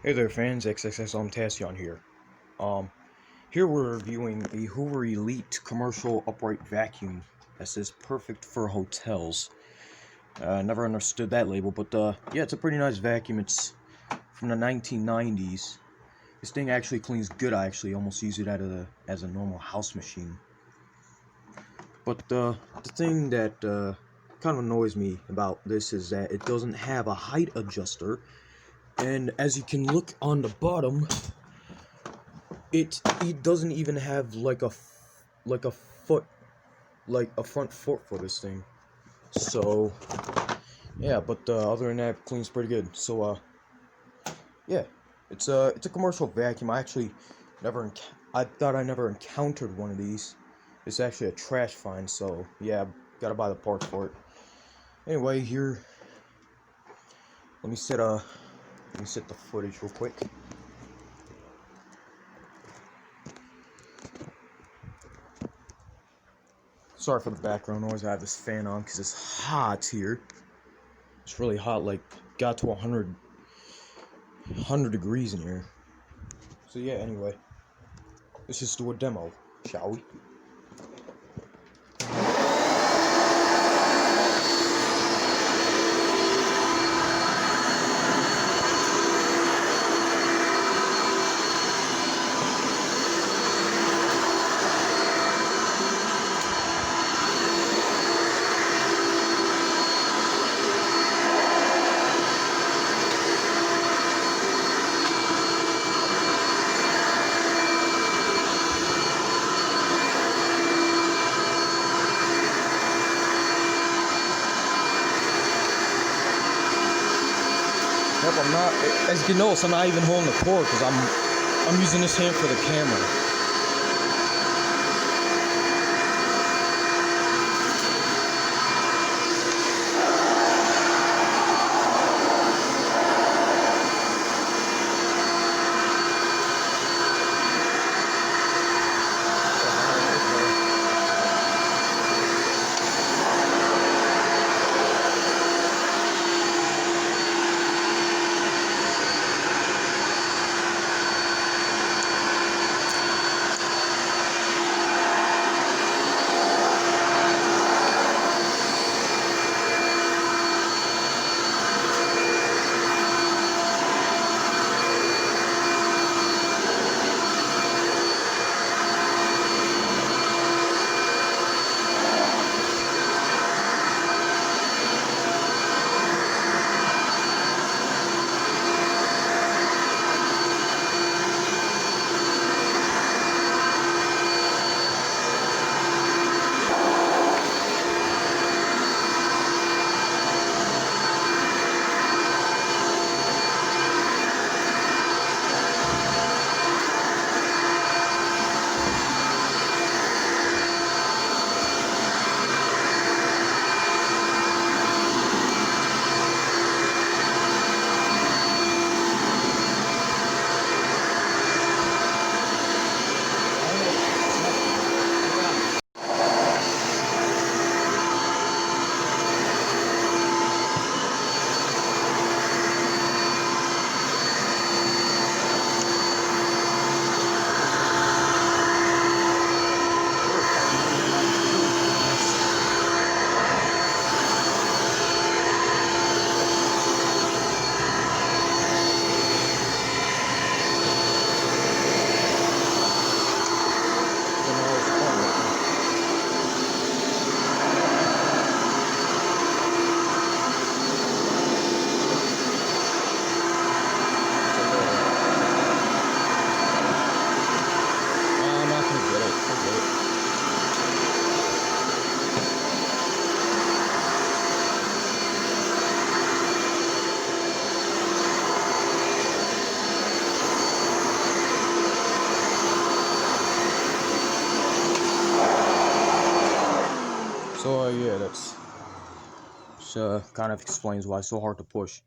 Hey there fans, XXX here. Um, Here we're reviewing a Hoover Elite commercial upright vacuum that says perfect for hotels. Never understood that label, but yeah, it's a pretty nice vacuum. It's from the 1990s. This thing actually cleans good. I actually almost use it as a normal house machine. But the thing that kind of annoys me about this is that it doesn't have a height adjuster, and as you can look on the bottom, it doesn't even have like a foot, like a front foot for this thing. So yeah, but other than that, it cleans pretty good. So yeah, it's a commercial vacuum. I thought I never encountered one of these. It's actually a trash find. So yeah, gotta buy the parts for it. Anyway, here, let me set the footage real quick. Sorry for the background noise. I have this fan on because it's hot here. It's really hot, like got to 100 degrees in here. So yeah, anyway, let's just do a demo, shall we? Yep, I'm not, as you can notice, I'm not even holding the cord because I'm using this hand for the camera. I'm not gonna get it. Forget it. So yeah, that's kind of explains why it's so hard to push.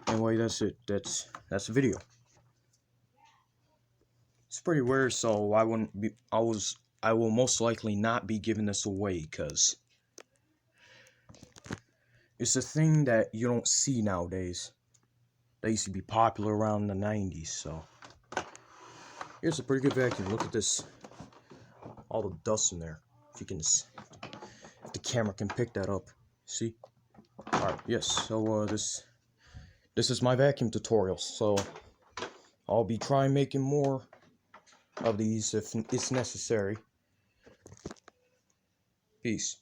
Anyway, that's it. That's the video. It's pretty weird, so I wouldn't be. I will most likely not be giving this away because it's a thing that you don't see nowadays. They used to be popular around the 90s, so. Here's a pretty good vacuum. Look at this. All the dust in there. If you can, if the camera can pick that up. See? Alright, yes, so this is my vacuum tutorial. So I'll be trying making more of these if it's necessary. Peace.